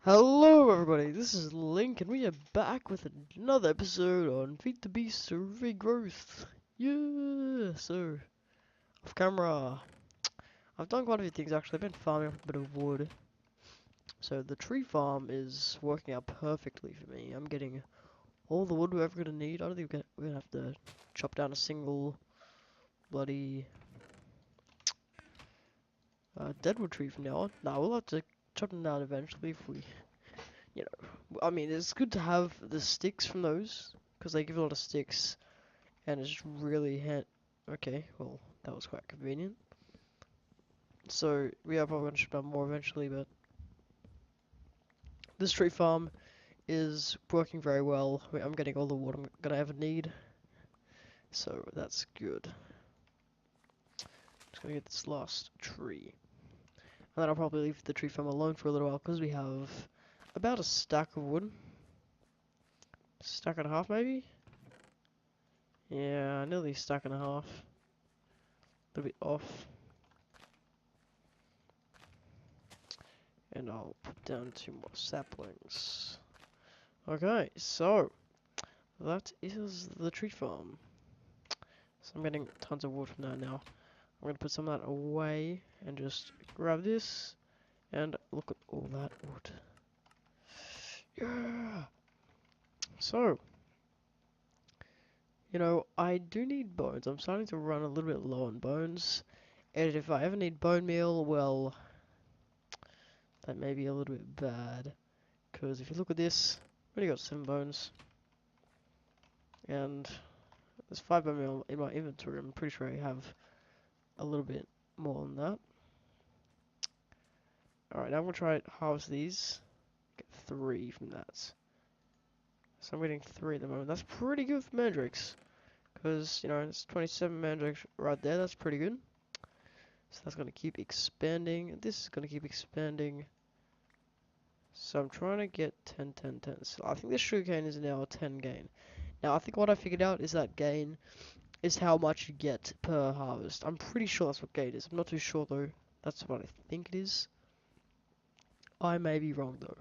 Hello everybody, this is Link and we are back with another episode on FTB Regrowth. Yeah, so off camera. I've done quite a few things actually. I've been farming up a bit of wood. So the tree farm is working out perfectly for me. I'm getting all the wood we're ever gonna need. I don't think we're gonna have to chop down a single bloody deadwood tree from now on. Nah, we'll have to chop them down eventually if we I mean, it's good to have the sticks from those, because they give a lot of sticks, and it's really Okay, well, that was quite convenient. So, we are probably going to ship out more eventually, but this tree farm is working very well. I'm getting all the wood I'm going to ever need, so that's good. Just going to get this last tree. And then I'll probably leave the tree farm alone for a little while, because we have about a stack of wood. Stack and a half, maybe? Yeah, nearly a stack and a half. A little bit off. And I'll put down 2 more saplings. Okay, so that is the tree farm. So I'm getting tons of wood from that now. I'm gonna put some of that away and just grab this and look at all that wood. Yeah. So, I do need bones. I'm starting to run a little bit low on bones. And if I ever need bone meal, well, that may be a little bit bad. Because if you look at this, I've only got 7 bones. And there's 5 bone meal in my inventory. I'm pretty sure I have a little bit more than that. Alright, now I'm going to try to harvest these. Get 3 from that. So I'm getting 3 at the moment. That's pretty good for mandrakes. Because, it's 27 mandrakes right there. That's pretty good. So that's going to keep expanding. This is going to keep expanding. So I'm trying to get 10, 10, 10. So I think this sugarcane is now a 10 gain. Now I think what I figured out is that gain is how much you get per harvest. I'm pretty sure that's what gain is. I'm not too sure though. That's what I think it is. I may be wrong though.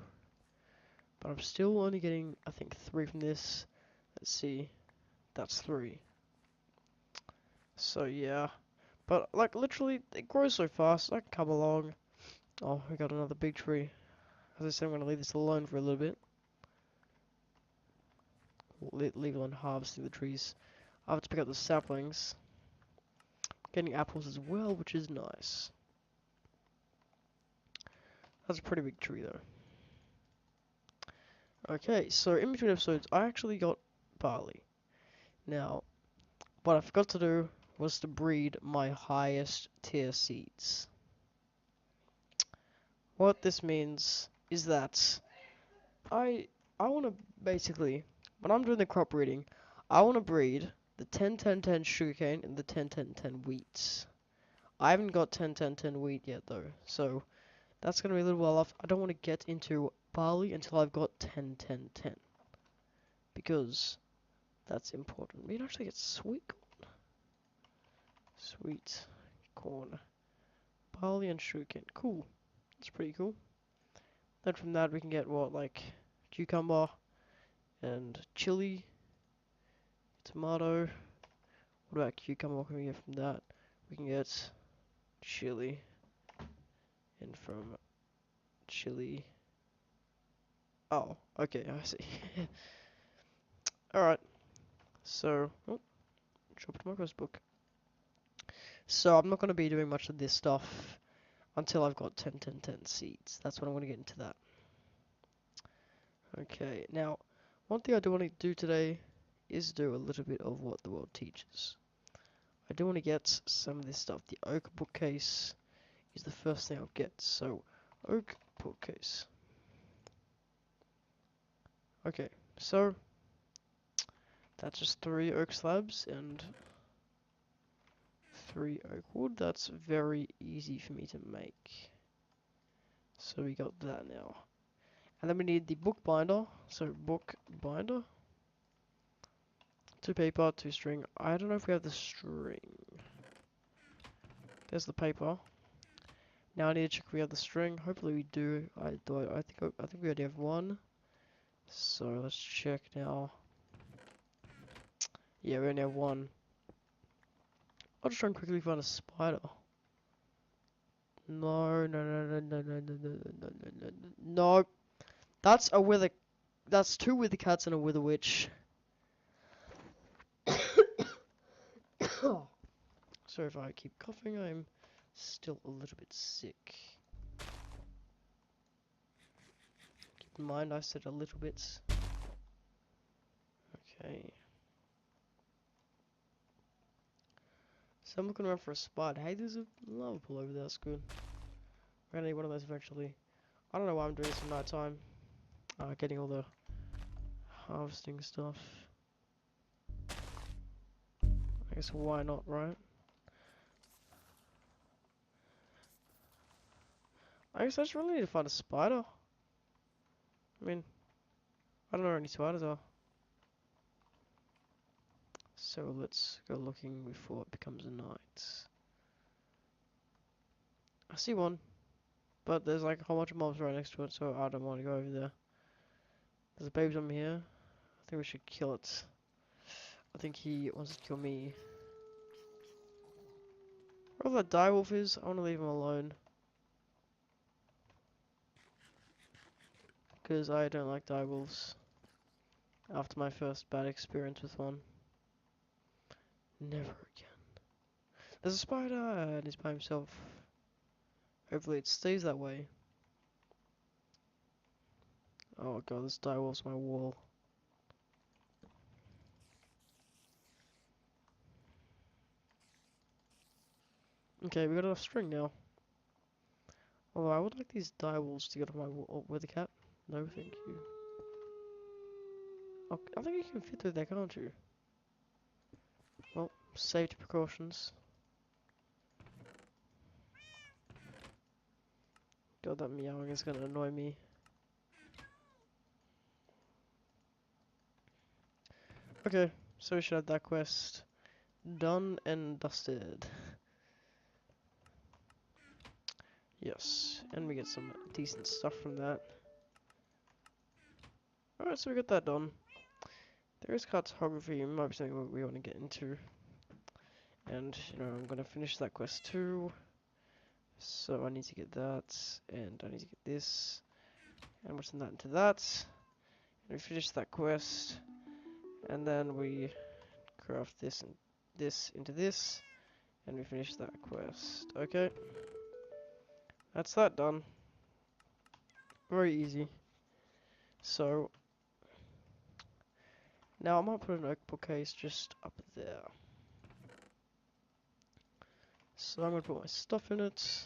But I'm still only getting, I think, 3 from this. Let's see. That's 3. So yeah. But like literally it grows so fast. I can come along. Oh, we got another big tree. As I said, I'm gonna leave this alone for a little bit. Leave it on harvesting the trees. I have to pick up the saplings. Getting apples as well, which is nice. That's a pretty big tree though. Okay, so in between episodes, I actually got barley. Now, what I forgot to do was to breed my highest tier seeds. What this means is that I want to basically, when I'm doing the crop breeding, I want to breed the 10-10-10 sugarcane and the 10-10-10 wheats. I haven't got 10-10-10 wheat yet though, so that's going to be a little while off. I don't want to get into barley until I've got 10-10-10. Because that's important. We can actually get sweet corn. Sweet corn. Barley and sugarcane. Cool. That's pretty cool. Then from that we can get what, like cucumber and chili, tomato. What about cucumber? What can we get from that? We can get chili, and from chili. Oh, okay, I see. Alright, so, oh, drop to my quest book. So I'm not going to be doing much of this stuff until I've got 10-10-10 seeds. That's when I'm going to get into that. Okay, now, one thing I do want to do today is do a little bit of what the world teaches. I do want to get some of this stuff. The oak bookcase is the first thing I'll get. So, oak bookcase. Okay, so that's just 3 oak slabs and 3 oak wood. That's very easy for me to make. So we got that now. And then we need the book binder. So book binder. 2 paper, 2 string. I don't know if we have the string. There's the paper. Now I need to check if we have the string. Hopefully we do. I think we already have one. So let's check now. Yeah, we only have one. I'll just try and quickly find a spider. No, no, no, no, no, no, no, no, no, no, no, no, no. No. That's a wither. That's two wither cats and a wither witch. Sorry if I keep coughing. I'm still a little bit sick. Keep in mind, I said a little bit. Okay. So I'm looking around for a spot. Hey, there's a lava pool over there. That's good. We're gonna need one of those eventually. I don't know why I'm doing this at night time. Getting all the harvesting stuff. I guess why not, right? I guess I just really need to find a spider. I mean, I don't know where any spiders are. So let's go looking before it becomes a night. I see one, but there's like a whole bunch of mobs right next to it, so I don't want to go over there. There's a baby zombie here. I think we should kill it. I think he wants to kill me. Wherever that direwolf is, I want to leave him alone. Because I don't like direwolves. After my first bad experience with one. Never again. There's a spider and he's by himself. Hopefully it stays that way. Oh god, this direwolf's my wall. Okay, we got enough string now. Although I would like these direwolves to get on my wall with a cat. No, thank you. Oh, I think you can fit through there, can't you? Well, safety precautions. God, that meowing is gonna annoy me. Okay, so we should have that quest done and dusted. Yes, and we get some decent stuff from that. Alright, so we got that done. There is cartography, might be something we want to get into. And, you know, I'm gonna finish that quest too. So I need to get that, and I need to get this, and we'll send that into that. And we finish that quest, and then we craft this and this into this, and we finish that quest. Okay, that's that done. Very easy. So now I might put an oak bookcase just up there. So I'm gonna put my stuff in it.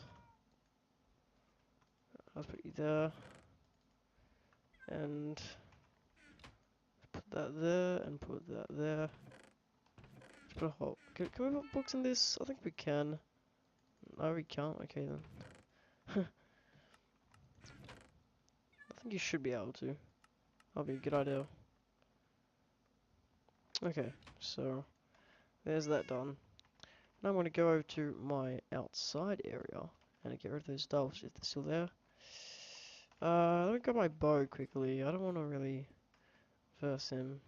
I'll put you there, and put that there, and put that there. Let's put a hole. Can we put books in this? I think we can. No, we can't. Okay then. I think you should be able to. That'll be a good idea. Okay, so there's that done. Now I'm going to go over to my outside area and get rid of those dolls if they're still there. Let me grab my bow quickly. I don't want to really verse him.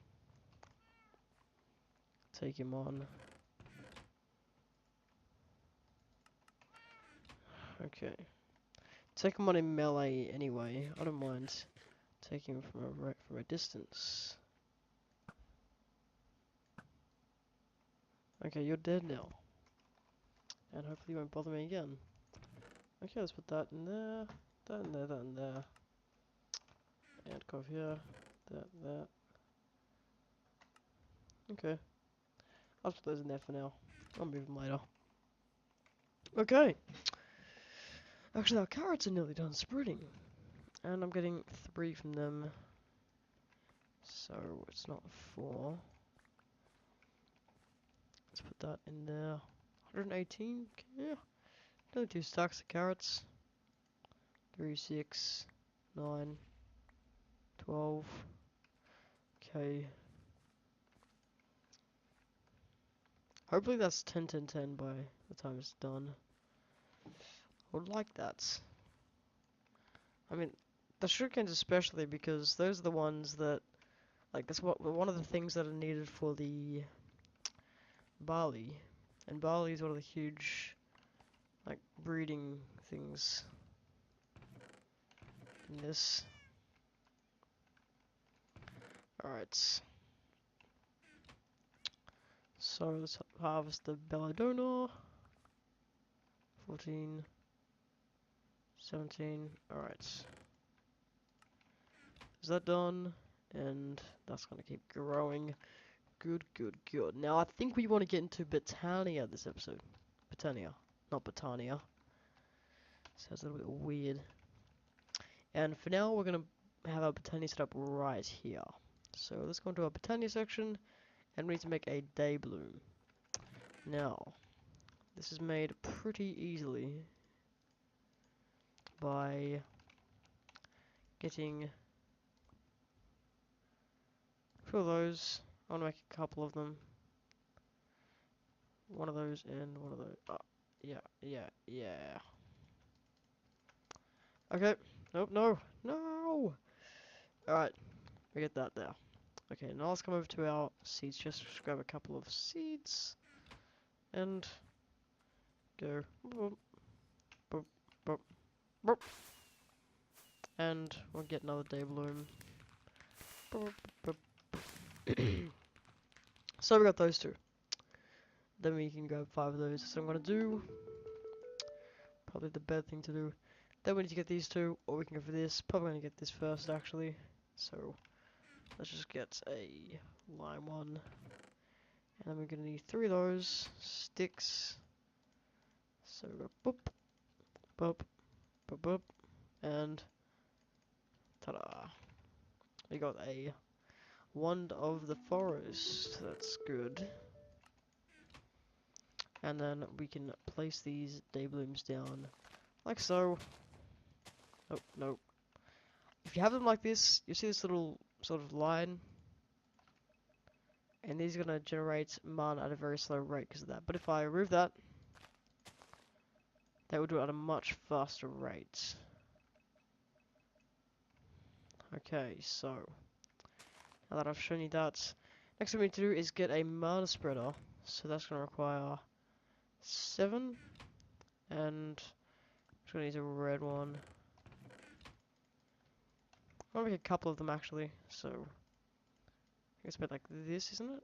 Take him on. Okay. Take him on in melee anyway. I don't mind taking him from a distance. Okay, you're dead now. And hopefully you won't bother me again. Okay, let's put that in there, that in there, that in there. And go over here, that. Okay. I'll put those in there for now. I'll move them later. Okay. Actually, our carrots are nearly done spreading. And I'm getting 3 from them. So, it's not 4. Let's put that in there. 118? Yeah. Only 2 stacks of carrots. 3, 6, 9, 12. Okay. Hopefully that's 10, 10, 10 by the time it's done. would like that. I mean, the sugarcanes especially because those are the ones that, like, that's one of the things that are needed for the barley, and barley is one of the huge, like, breeding things in this. Alright. So let's harvest the belladonna. 14, 17. Alright. Is that done? And that's gonna keep growing. Good, good, good. Now I think we want to get into Botania this episode. Botania, not Botania. Sounds a little bit weird. And for now, we're gonna have our Botania set up right here. So let's go into our Botania section, and we need to make a day bloom. Now, this is made pretty easily by getting two of those. I want to make a couple of them. One of those and one of those. Oh, yeah. Okay. Nope, no! Alright, we get that there. Okay, now let's come over to our seeds. Just grab a couple of seeds. And go. Boop, boop, boop, boop. And we'll get another day bloom. Boop, boop, boop. So we got those two. Then we can grab 5 of those. So I'm gonna do probably the better thing to do. Then we need to get these two, or we can go for this. Probably gonna get this first actually. So let's just get a lime one. And then we're gonna need 3 of those sticks. So we go boop, boop, boop, boop, and ta-da! We got a wand of the forest. That's good. And then we can place these day blooms down like so. Oh, no. If you have them like this, you see this little sort of line, and these are gonna generate mana at a very slow rate because of that. But if I remove that, that will do it at a much faster rate. Okay, so now that I've shown you that, next thing we need to do is get a mana spreader. So that's gonna require 7, and I'm just gonna use a red one. I'm gonna make a couple of them actually, so I think it's a bit like this, isn't it?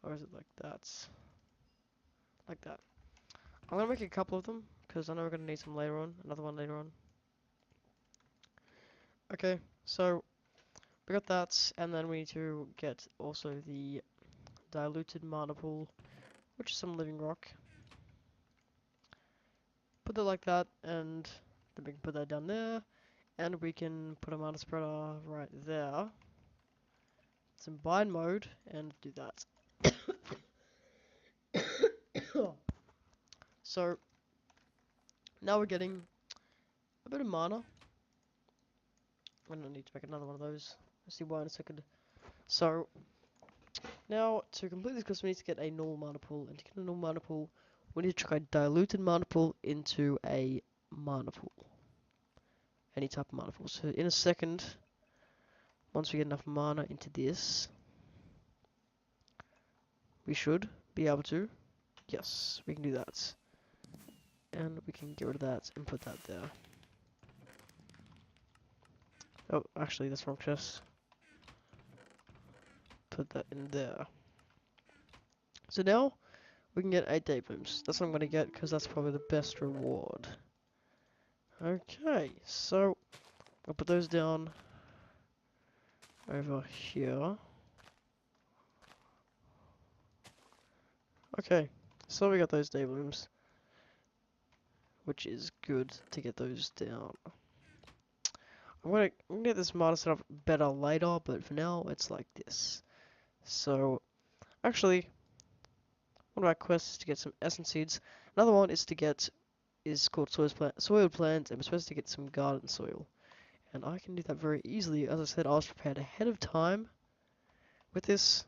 Or is it like that? Like that. I'm gonna make a couple of them, because I know we're gonna need some later on, another one later on. Okay, so we got that, and then we need to get also the diluted mana pool, which is some living rock. Put that like that, and then we can put that down there, and we can put a mana spreader right there. It's in bind mode, and do that. So now we're getting a bit of mana. I'm gonna need to make another one of those. I'll see why in a second. So now to complete this quest, we need to get a normal mana pool, and to get a normal mana pool, we need to try diluted mana pool into a mana pool. Any type of mana pool. So in a second, once we get enough mana into this, we should be able to. Yes, we can do that. And we can get rid of that and put that there. Oh, actually, that's wrong chest. Put that in there. So now, we can get 8 day blooms. That's what I'm going to get, because that's probably the best reward. Okay, so, I'll put those down over here. Okay, so we got those day blooms, which is good to get those down. I'm gonna get this mana set up better later, but for now it's like this. So, actually, one of our quests is to get some essence seeds. Another one is to get called soiled plants, and we're supposed to get some garden soil. And I can do that very easily. As I said, I was prepared ahead of time with this.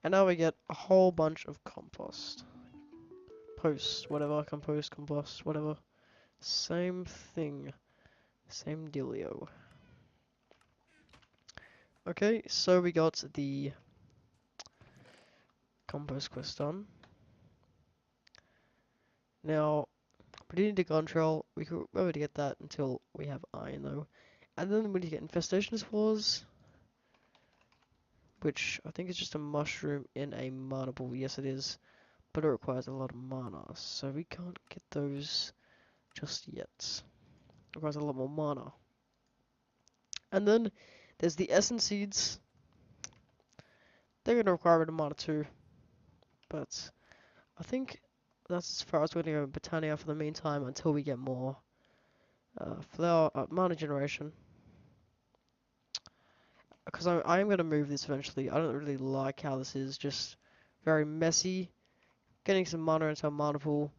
And now we get a whole bunch of compost. Post, whatever, compost, whatever. Same thing. Same dealio. Okay, so we got the compost quest done. Now, we need the control. We could remember to get that until we have iron though. And then we need to get infestation spores, which I think is just a mushroom in a mana pool. Yes, it is, but it requires a lot of mana, so we can't get those just yet. It requires a lot more mana. And then there's the essence seeds. They're going to require a bit of mana too, but I think that's as far as we're going to go in Botania for the meantime until we get more flower mana generation. Because I am going to move this eventually. I don't really like how this is, just very messy. Getting some mana into a mana pool,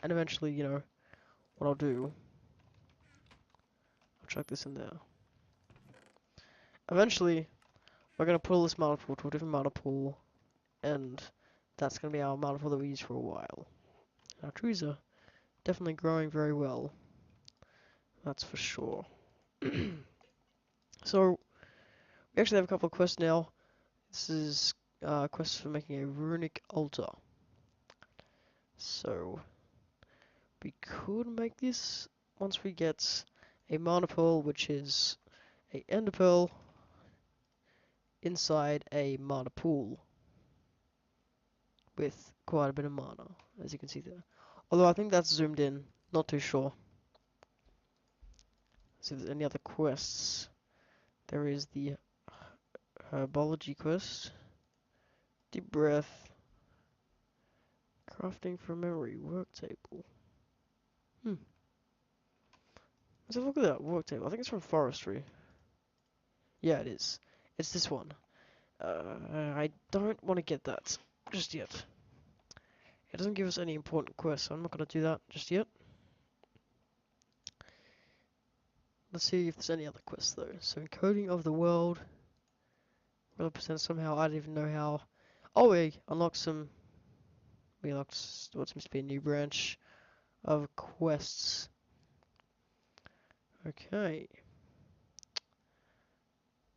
and eventually, you know, what I'll do, I'll chuck this in there. Eventually, we're going to pull this mana pool to a different mana pool, and that's going to be our mana pool that we use for a while. Our trees are definitely growing very well, that's for sure. So, we actually have a couple of quests now. This is quests for making a runic altar. So, we could make this once we get a mana pearl, which is a ender pearl inside a mana pool with quite a bit of mana, as you can see there. Although I think that's zoomed in, not too sure. See if there's any other quests. There is the herbology quest, deep breath, crafting for memory, work table. Let's have a look at that work table. I think it's from forestry. Yeah, it is. It's this one. I don't want to get that just yet. It doesn't give us any important quests, so I'm not going to do that just yet. Let's see if there's any other quests though. So encoding of the world. Represent somehow, I don't even know how. Oh, we unlocked some. We unlocked what seems to be a new branch of quests. Okay.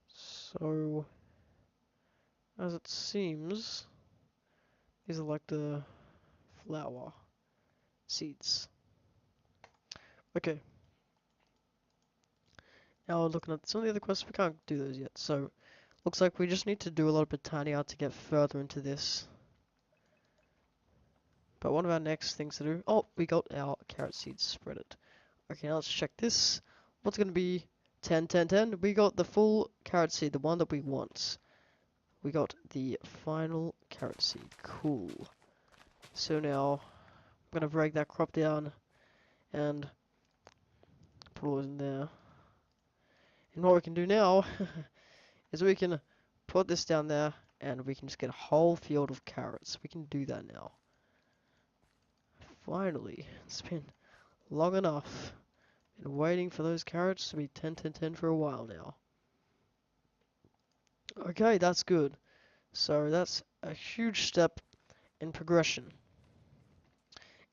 So, as it seems, these are like the flower seeds. Okay. Now looking at some of the other quests, we can't do those yet. So, looks like we just need to do a lot of Botania to get further into this. But one of our next things to do... Oh, we got our carrot seeds spreaded. Okay, now let's check this. What's going to be 10, 10, 10? We got the full carrot seed, the one that we want. We got the final carrot seed. Cool. So now, I'm going to break that crop down and put all those in there. And what we can do now is we can put this down there and we can just get a whole field of carrots. We can do that now. Finally, it's been long enough. Been waiting for those carrots to be 10, 10, 10 for a while now. Okay, that's good. So that's a huge step in progression.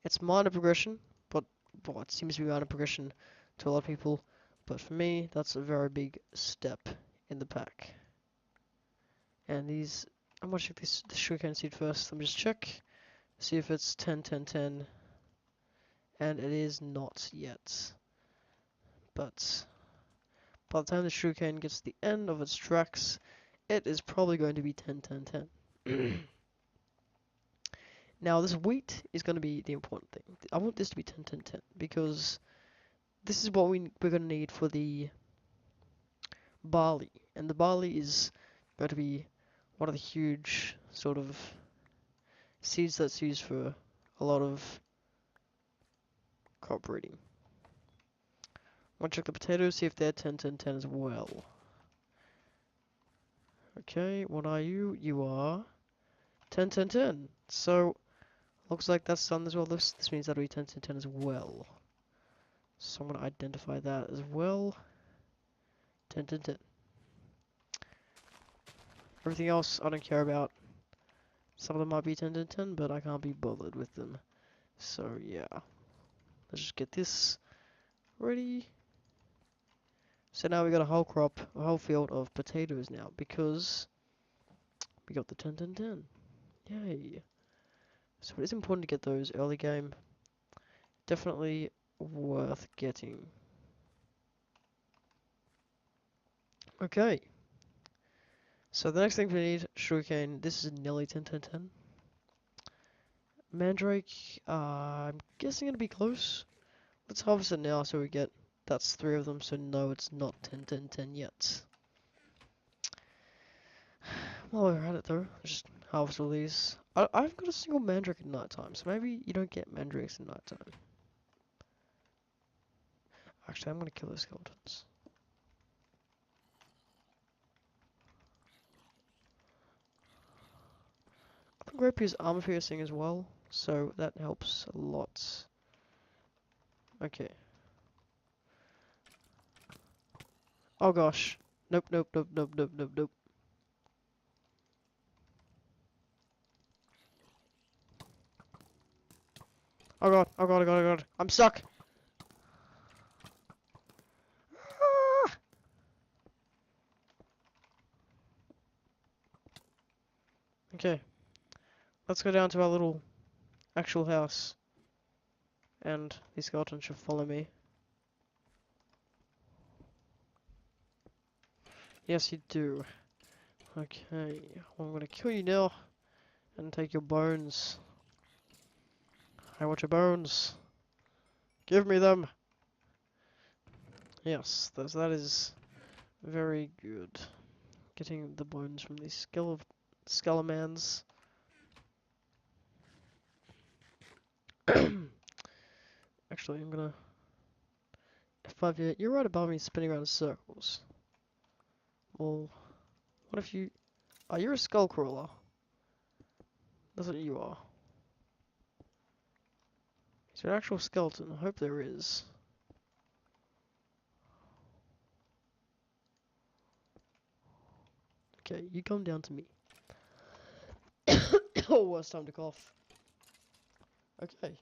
It's minor progression, but well, it seems to be minor progression to a lot of people. But for me, that's a very big step in the pack. And these, I'm gonna check this sugarcane seed first. Let me just check, see if it's 10, 10, 10. And it is not yet. But by the time the sugarcane gets to the end of its tracks, it is probably going to be 10, 10, 10. Now, this wheat is going to be the important thing. I want this to be 10, 10, 10 because this is what we're going to need for the barley. And the barley is going to be one of the huge sort of seeds that's used for a lot of crop breeding. I want to check the potatoes, see if they're 10, 10, 10 as well. Okay, what are you? You are 10, 10, 10. So, looks like that's done as well. This means that'll be 10, 10, 10 as well. So I'm going to identify that as well. 10, 10, 10. Everything else I don't care about. Some of them might be 10, but I can't be bothered with them. So yeah, let's just get this ready. So now we got a whole crop, a whole field of potatoes now because we got the 10. Yay! So it is important to get those early game. Definitely worth getting. Okay. So the next thing we need, sugarcane. This is nearly 10. Mandrake, I'm guessing it'll be close. Let's harvest it now so we get, that's 3 of them, so no, it's not 10 yet. While we're at it though, just harvest all these. I've got a single mandrake at night time, so maybe you don't get mandrakes at night time. Actually, I'm gonna kill those skeletons. I think rapier's armor piercing as well, so that helps a lot. Okay. Oh gosh. Nope. Oh god. I'm stuck! Ah! Okay. Let's go down to our little actual house. And these skeletons should follow me. Yes, you do. Okay. Well, I'm gonna kill you now. And take your bones. I want your bones. Give me them! Yes, that is very good. Getting the bones from these skelemans. Actually, I'm gonna... F5, you're right above me spinning around in circles. Well, what if you... Oh, you're a skull crawler. That's what you are. Is there an actual skeleton? I hope there is. Okay, you come down to me. Oh, it's time to cough. Okay.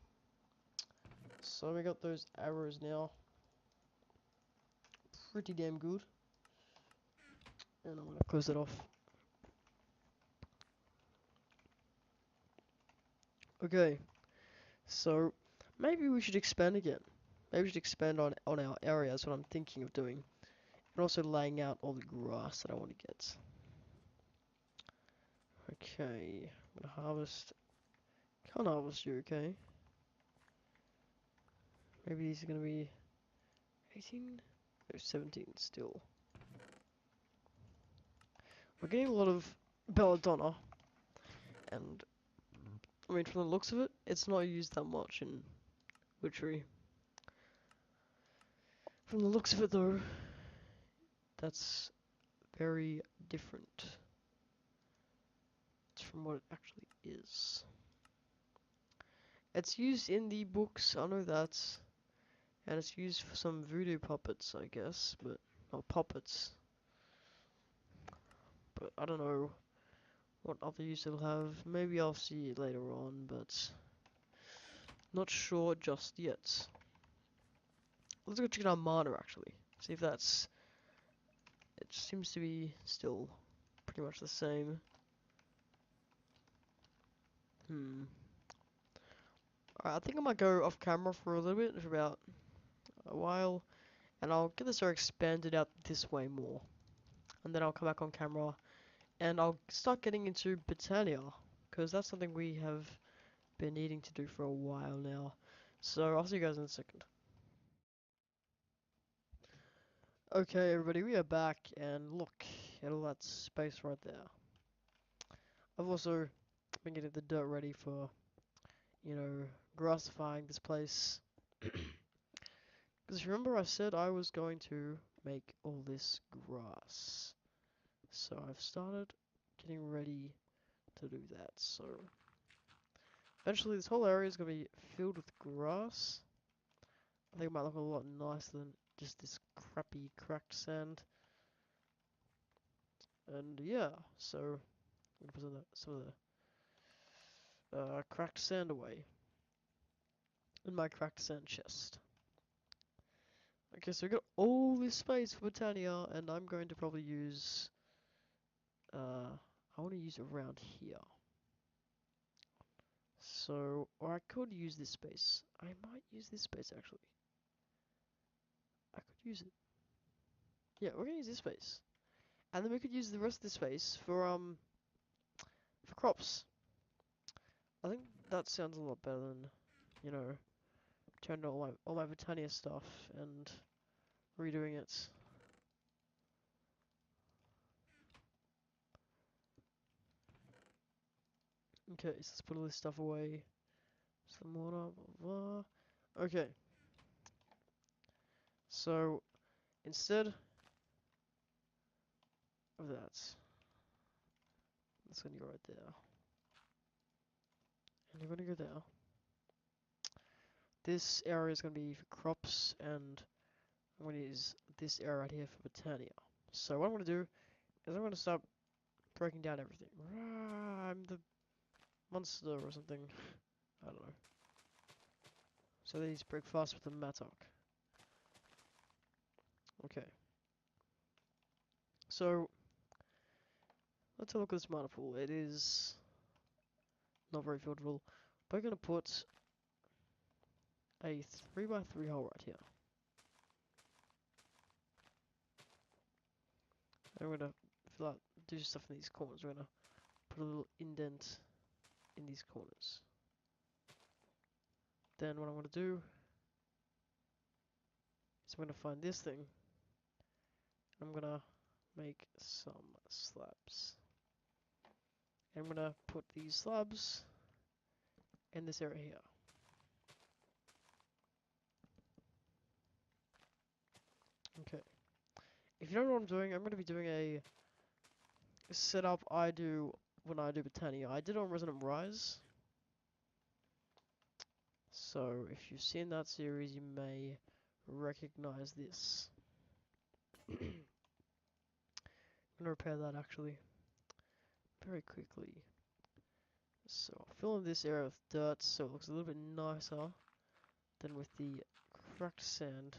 So we got those arrows now. Pretty damn good. And I'm gonna close that off. Okay. So maybe we should expand again. Maybe we should expand on our area. That's what I'm thinking of doing. And also laying out all the grass that I want to get. Okay. I'm gonna harvest. Can't harvest you, okay? Maybe these are gonna be 18? No, 17 still. We're getting a lot of belladonna. And I mean, from the looks of it, it's not used that much in witchery. From the looks of it, though, that's very different from what it actually is. It's used in the books, I know that, and it's used for some voodoo puppets, I guess, but not puppets. But I don't know what other use it'll have. Maybe I'll see it later on, but not sure just yet. Let's go check out mana actually. See if that's... It seems to be still pretty much the same. Alright, I think I might go off camera for a little bit, for about a while, and I'll get this area expanded out this way more. And then I'll come back on camera, and I'll start getting into Botania, because that's something we have been needing to do for a while now. So I'll see you guys in a second. Okay, everybody, we are back, and look at all that space right there. I've also been getting the dirt ready for, you know, grassifying this place. Because remember I said I was going to make all this grass. So I've started getting ready to do that. So eventually this whole area is going to be filled with grass. I think it might look a lot nicer than just this crappy cracked sand. And yeah, so I'm going to put some of the cracked sand away in my cracked sand chest. Okay, so we got all this space for Botania, and I'm going to probably use, I want to use around here. So, or I could use this space. I might use this space actually. I could use it. Yeah, we're gonna use this space. And then we could use the rest of the space for crops. I think that sounds a lot better than, you know, turning all my Botania stuff and redoing it. Okay, so let's put all this stuff away. Some water, blah, blah. Okay. So, instead of that, that's gonna go right there. And you're gonna go there. This area is gonna be for crops, and I'm gonna use this area right here for Botania. So what I'm gonna do is I'm gonna start breaking down everything. I'm the monster or something. I don't know. So these break fast with the mattock. Okay. So let's have a look at this mana pool. It is not very fillable. We're gonna put a 3x3 hole right here. And we're gonna fill out, do stuff in these corners. We're gonna put a little indent in these corners. Then what I'm gonna do is I'm gonna find this thing. I'm gonna make some slabs. And I'm gonna put these slabs in this area here. Okay. If you don't know what I'm doing, I'm gonna be doing a setup I do when I do Botania. I did it on Resonant Rise. So if you've seen that series, you may recognize this. I'm gonna repair that actually very quickly. So I'll fill in this area with dirt so it looks a little bit nicer than with the cracked sand.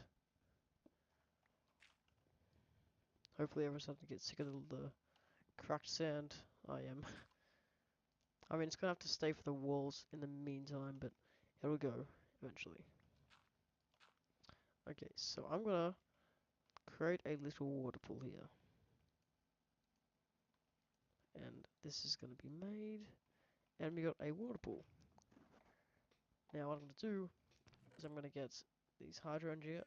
Hopefully everyone's starting to get sick of the cracked sand. I am. I mean, it's gonna have to stay for the walls in the meantime, but it'll go eventually. Okay, so I'm gonna create a little water pool here. And this is gonna be made. And we got a water pool. Now what I'm gonna do is I'm gonna get these hydrangeas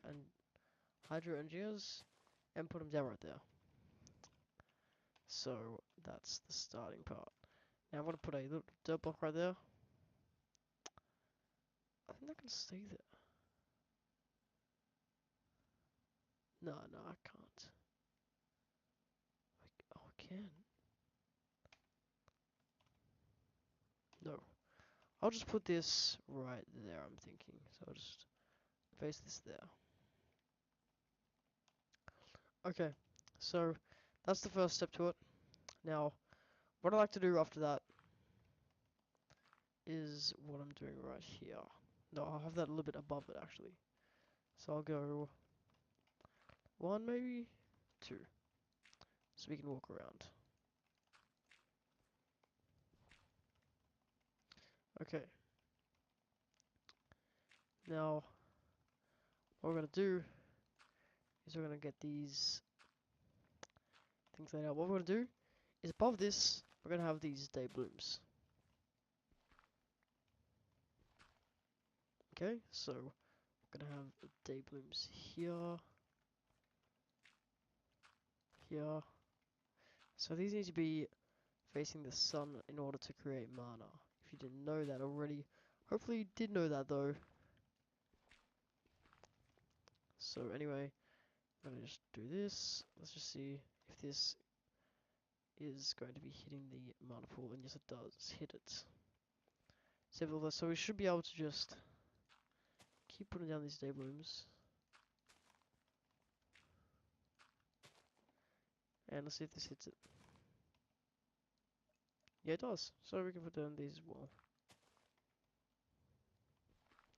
and put them down right there. So that's the starting part. Now I'm gonna put a little dirt block right there. I think that can stay there. No, I can't. Oh, I can. No. I'll just put this right there, I'm thinking. So I'll just place this there. Okay, so that's the first step to it. Now, what I like to do after that is what I'm doing right here. No, I'll have that a little bit above it actually. So I'll go 1, maybe 2, so we can walk around. Okay. Now, what we're gonna do is we're gonna get these things laid out. What we're gonna do is above this, we're gonna have these day blooms. Okay, so we're gonna have day blooms here, here. So these need to be facing the sun in order to create mana. If you didn't know that already, hopefully you did know that though. So anyway, I'm gonna just do this. Let's just see if this is going to be hitting the mana pool, and yes it does hit it. So we should be able to just keep putting down these day blooms. And let's see if this hits it. Yeah, it does. So we can put down these as well.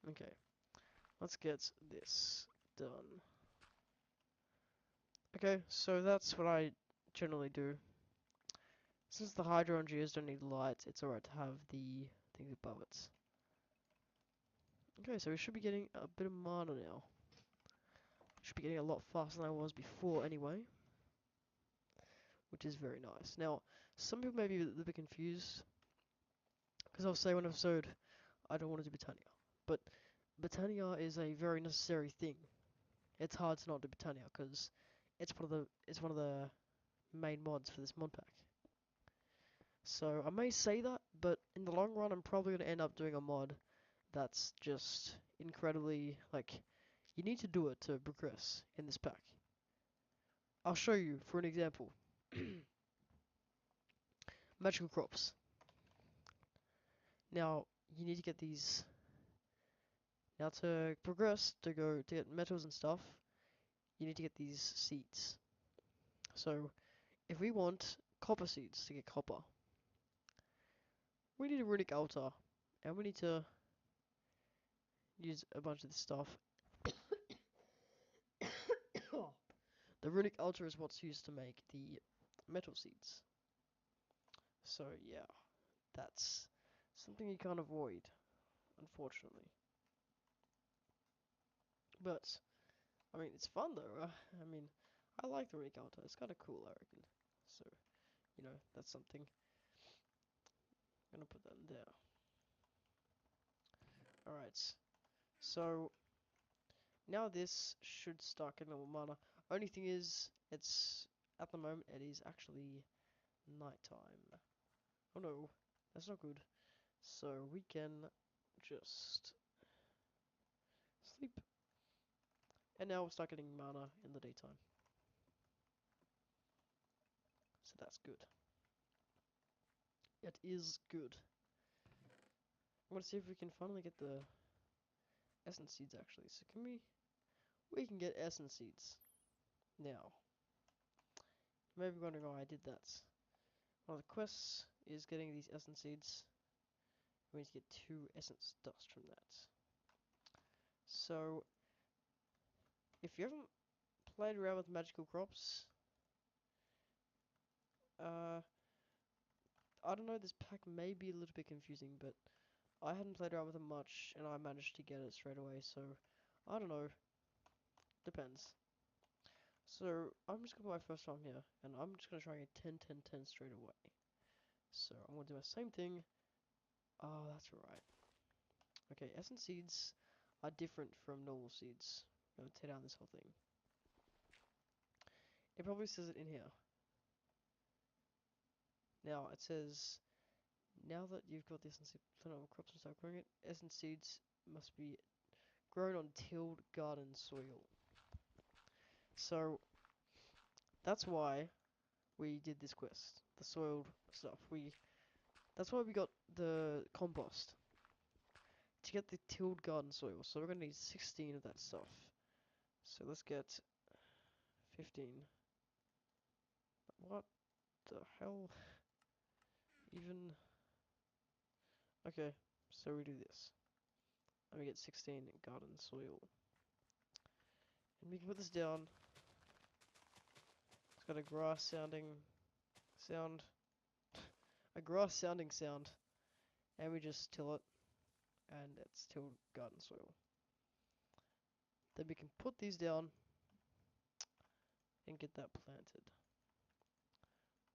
Okay, let's get this done. Okay, so that's what I generally do. Since the hydro and geos don't need light, it's alright to have the things above it. Okay, so we should be getting a bit of mana now. Should be getting a lot faster than I was before anyway. Which is very nice. Now, some people may be a little bit confused. Because I'll say one episode, I don't want to do Botania. But Botania is a very necessary thing. It's hard to not do Botania because it's one of the main mods for this mod pack. So I may say that, but in the long run I'm probably going to end up doing a mod that's just incredibly, like, you need to do it to progress in this pack. I'll show you for an example. Magical crops. Now, you need to get these. Now to progress, to get metals and stuff, you need to get these seeds. So, if we want copper seeds to get copper, we need a runic altar, and we need to use a bunch of this stuff. The runic altar is what's used to make the metal seeds. So yeah, that's something you can't avoid, unfortunately. But, I mean, it's fun though. I mean, I like the runic altar. It's kind of cool, I reckon. So, you know, that's something. I'm gonna put that in there. Alright, so now this should start getting a little mana. Only thing is, it's at the moment it is actually nighttime. Oh no, that's not good. So we can just sleep. And now we'll start getting mana in the daytime. So that's good. It is good. I want to see if we can finally get the essence seeds actually. So can we? We can get essence seeds. Now. You may be wondering why I did that. One of the quests is getting these essence seeds. We need to get 2 essence dust from that. So, if you haven't played around with magical crops, I don't know, this pack may be a little bit confusing, but I hadn't played around with it much, and I managed to get it straight away, so, I don't know, depends. So, I'm just gonna put my first time here, and I'm just gonna try and get 10, 10, 10 straight away. So, I'm gonna do my same thing. Oh, that's right. Okay, essence seeds are different from normal seeds. I'm gonna tear down this whole thing. It probably says it in here. Now, it says, now that you've got the essence seed, plant on crops and start growing it, essence seeds must be grown on tilled garden soil. So, that's why we did this quest. The soiled stuff. That's why we got the compost. To get the tilled garden soil. So we're gonna need 16 of that stuff. So let's get 15. What the hell? Even... Okay, so we do this. And we get 16 garden soil. And we can put this down. It's got a grass sounding sound. A grass sounding sound. And we just till it. And it's tilled garden soil. Then we can put these down. And get that planted.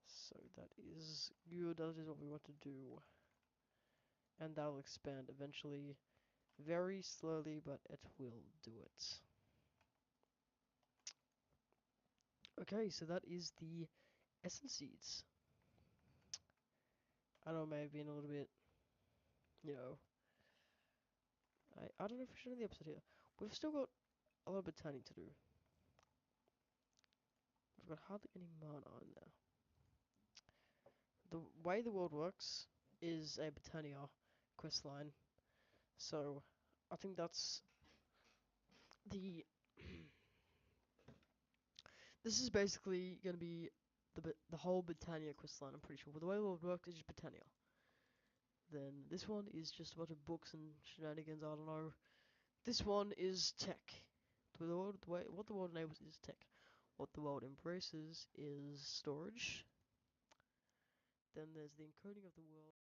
So that is good. That is what we want to do. And that'll expand eventually. Very slowly, but it will do it. Okay, so that is the essence seeds. I know, maybe in a little bit, you know. I don't know if we should end the episode here. We've still got a little bit of tanning to do. We've got hardly any mana in there. The way the world works is a Botania questline. So, I think that's the... This is basically going to be the whole Botania questline, I'm pretty sure. But the way the world works is just Botania. Then this one is just a bunch of books and shenanigans, I don't know. This one is tech. What the world enables is tech. What the world embraces is storage. Then there's the encoding of the world.